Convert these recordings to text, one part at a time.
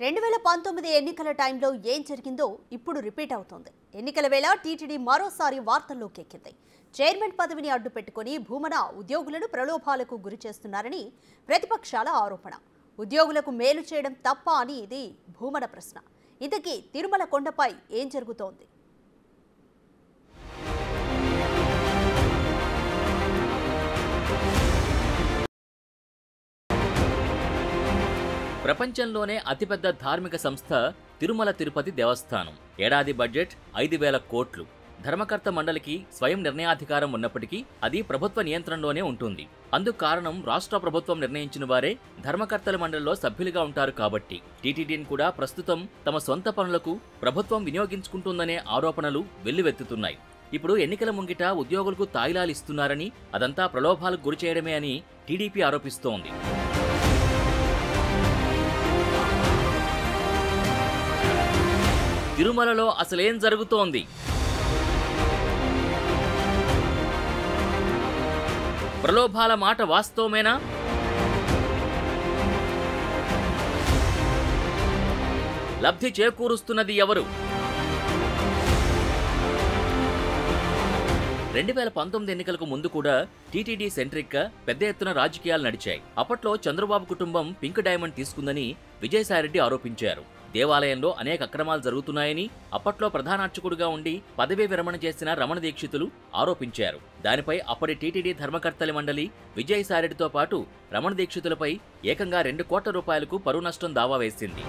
2019 ఎన్నికల టైంలో ఏం జరిగిందో ఇప్పుడు రిపీట్ అవుతోంది. ఎన్నికల వేళ టీటీడీ మరోసారి వార్తల్లోకి ఎక్కింది. చైర్మన్ పదవిని అడ్డు పెట్టుకుని భూమన ఉద్యోగులను ప్రలోభాలకు గురి చేస్తున్నారని ప్రతిపక్షాల ఆరోపణ. ఉద్యోగులకు మేలు చేయడం తప్ప అని ఇది భూమన ప్రశ్న. ఇంతకీ తిరుమల కొండపై ఏం జరుగుతోంది? ప్రపంచంలోనే అతిపెద్ద ధార్మిక సంస్థ తిరుమల తిరుపతి దేవస్థానం. ఏడాది బడ్జెట్ 5,000 కోట్లు. ధర్మకర్త మండలికి స్వయం నిర్ణయాధికారం ఉన్నప్పటికీ అది ప్రభుత్వ నియంత్రణలోనే ఉంటుంది. అందుకు కారణం రాష్ట్ర ప్రభుత్వం నిర్ణయించిన వారే ధర్మకర్తల మండలిలో సభ్యులుగా ఉంటారు కాబట్టి. టీటీడీని కూడా ప్రస్తుతం తమ సొంత పనులకు ప్రభుత్వం వినియోగించుకుంటుందనే ఆరోపణలు వెల్లువెత్తుతున్నాయి. ఇప్పుడు ఎన్నికల ముంగిట ఉద్యోగులకు తాయిలాలు ఇస్తున్నారని, అదంతా ప్రలోభాలకు గురిచేయడమే అని టీడీపీ ఆరోపిస్తోంది. తిరుమలలో అసలేం జరుగుతోంది? ప్రలోభాల మాట వాస్తవమేనా? లబ్ధి చేకూరుస్తున్నది ఎవరు? 2019 ఎన్నికలకు ముందు కూడా టీటీడీ సెంట్రిక్ గా పెద్ద ఎత్తున రాజకీయాలు నడిచాయి. అప్పట్లో చంద్రబాబు కుటుంబం పింక్ డైమండ్ తీసుకుందని విజయసాయిరెడ్డి ఆరోపించారు. దేవాలయంలో అనేక అక్రమాలు జరుగుతున్నాయని అప్పట్లో ప్రధాన అర్చకుడిగా ఉండి పదవీ విరమణ చేసిన రమణ దీక్షితులు ఆరోపించారు. దానిపై అప్పటి టీటీడీ ధర్మకర్తల మండలి విజయసాయిరెడ్డితో పాటు రమణ దీక్షితులపై ఏకంగా 2 కోట్ల రూపాయలకు పరువు నష్టం దావా వేసింది.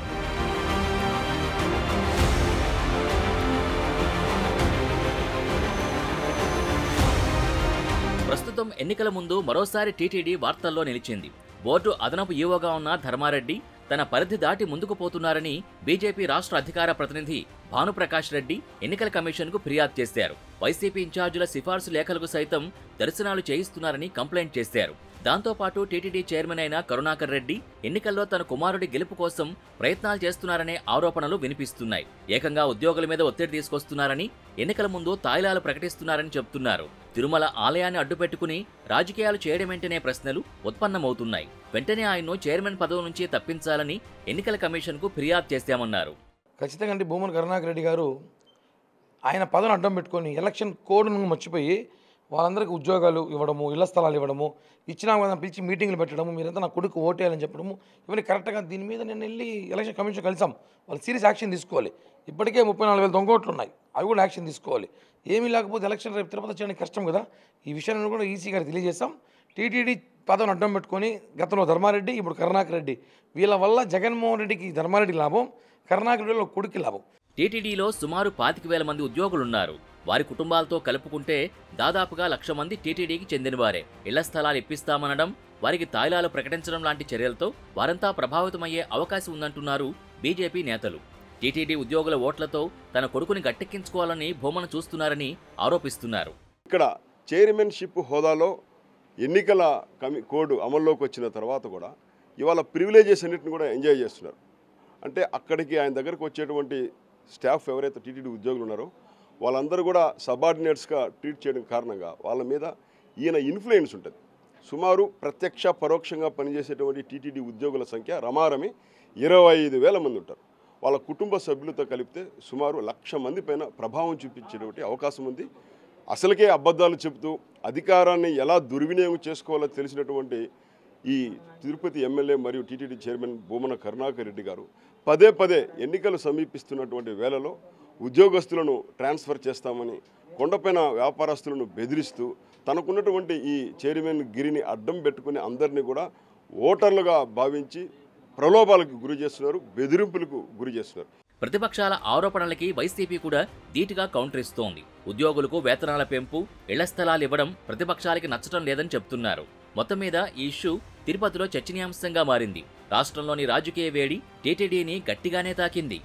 ప్రస్తుతం ఎన్నికల ముందు మరోసారి టీటీడీ వార్తల్లో నిలిచింది. బోర్డు అదనపు ఈవోగా ఉన్న ధర్మారెడ్డి తన పరిధి దాటి ముందుకు పోతున్నారని బీజేపీ రాష్ట్ర అధికార ప్రతినిధి భానుప్రకాష్ రెడ్డి ఎన్నికల కమిషన్కు ఫిర్యాదు చేశారు. వైసీపీ ఇన్ఛార్జీల సిఫార్సు లేఖలకు సైతం దర్శనాలు చేయిస్తున్నారని కంప్లైంట్ చేశారు. దాంతోపాటు టీటీడీ చైర్మన్ అయిన కరుణాకర్ రెడ్డి ఎన్నికల్లో తన కుమారుడి గెలుపు కోసం ప్రయత్నాలు చేస్తున్నారనే ఆరోపణలు వినిపిస్తున్నాయి. ఏకంగా ఉద్యోగుల మీద ఒత్తిడి తీసుకొస్తున్నారని, ఎన్నికల ముందు తాయిలాలు ప్రకటిస్తున్నారని చెబుతున్నారు. తిరుమల ఆలయాన్ని అడ్డుపెట్టుకుని రాజకీయాలు చేయడమేంటనే ప్రశ్నలు ఉత్పన్నమవుతున్నాయి. వెంటనే ఆయన్ను చైర్మన్ పదవి నుంచి తప్పించాలని ఎన్నికల కమిషన్కు ఫిర్యాదు చేశామన్నారు. ఖచ్చితంగా భూమన కరుణాకర్ రెడ్డి గారు ఆయన పదవిని అడ్డం పెట్టుకొని ఎలక్షన్ కోడ్ను మర్చిపోయి వాళ్ళందరికీ ఉద్యోగాలు ఇవ్వడము, ఇళ్ల స్థలాలు ఇవ్వడము, ఇచ్చినా వాళ్ళని పిలిచి మీటింగ్లు పెట్టడము, మీరంతా నా కొడుకు ఓటేయాలని చెప్పడము, ఇవన్నీ కరెక్ట్గా. దీని మీద నేను వెళ్ళి ఎలక్షన్ కమిషన్ కలిసాం. వాళ్ళు సీరియస్ యాక్షన్ తీసుకోవాలి. ఇప్పటికే 34,000 దొంగ ఓట్లు ఉన్నాయి, అవి కూడా యాక్షన్ తీసుకోవాలి. ఏమీ లేకపోతే ఎలక్షన్ రేపు తిరుపతి చేయడానికి కష్టం కదా. ఈ విషయాన్ని కూడా ఈసీ గారికి తెలియజేస్తాం. టీటీడీ పదవిని అడ్డం పెట్టుకొని గతంలో ధర్మారెడ్డి, ఇప్పుడు కరుణాకర్ రెడ్డి, వీళ్ళ వల్ల జగన్మోహన్ రెడ్డికి ధర్మారెడ్డికి లాభం, కరుణాకర్ రెడ్డిలో కొడుకు లాభం. టీటీడీలో సుమారు 25,000 మంది ఉద్యోగులున్నారు. వారి కుటుంబాలతో కలుపుకుంటే దాదాపుగా 1,00,000 మంది టీటీడీకి చెందినవారే. ఇళ్ల స్థలాలు ఇప్పిస్తామనడం, వారికి తాయిలాలు ప్రకటించడం లాంటి చర్యలతో వారంతా ప్రభావితమయ్యే అవకాశం ఉందంటున్నారు బీజేపీ నేతలు. టీటీడీ ఉద్యోగుల ఓట్లతో తన కొడుకుని గట్టెక్కించుకోవాలని భూమన చూస్తున్నారని ఆరోపిస్తున్నారు. ఇక్కడ చైర్మన్షిప్ హోదాలో ఎన్నికల కోడ్ అమల్లోకి వచ్చిన తర్వాత కూడా ఇవాళ ప్రివిలేజెస్ అన్నింటిని కూడా ఎంజాయ్ చేస్తున్నారు. అంటే అక్కడికి ఆయన దగ్గరకు వచ్చేటువంటి స్టాఫ్ ఎవరైతే టీటీడీ ఉద్యోగులు ఉన్నారో వాళ్ళందరూ కూడా సబార్డినేట్స్గా ట్రీట్ చేయడం కారణంగా వాళ్ళ మీద ఈయన ఇన్ఫ్లుయెన్స్ ఉంటుంది. సుమారు ప్రత్యక్ష పరోక్షంగా పనిచేసేటువంటి టీటీడీ ఉద్యోగుల సంఖ్య రమారమి 25,000 మంది ఉంటారు. వాళ్ళ కుటుంబ సభ్యులతో కలిపితే సుమారు 1,00,000 మంది పైన ప్రభావం చూపించేటువంటి అవకాశం ఉంది. అసలుకే అబద్ధాలు చెబుతూ అధికారాన్ని ఎలా దుర్వినియోగం చేసుకోవాలో తెలిసినటువంటి ఈ తిరుపతి ఎమ్మెల్యే మరియు టీటీడీ చైర్మన్ భూమన కరుణాకర్ రెడ్డి గారు పదే పదే ఎన్నికలు సమీపిస్తున్నటువంటి వేళలో ఉద్యోగస్తులను ట్రాన్స్ఫర్ చేస్తామని కొండపైన వ్యాపారస్తులను బెదిరిస్తూ తనకున్నటువంటి ఈ చైర్మన్ గిరిని అడ్డం పెట్టుకుని అందరినీ కూడా ఓటర్లుగా భావించి ప్రలోభాలకు గురి చేస్తున్నారు, బెదిరింపులకు గురి చేస్తున్నారు. ప్రతిపక్షాల ఆరోపణలకి వైసీపీ కూడా ధీటుగా కౌంటర్ ఇస్తోంది. ఉద్యోగులకు వేతనాల పెంపు, ఇళ్ల స్థలాలు ఇవ్వడం ప్రతిపక్షాలకి నచ్చడం లేదని చెప్తున్నారు. మొత్తం మీద ఈ ఇష్యూ తిరుపతిలో చర్చనీయాంశంగా మారింది. రాష్ట్రంలోని రాజకీయ వేడి టీటీడీని గట్టిగానే తాకింది.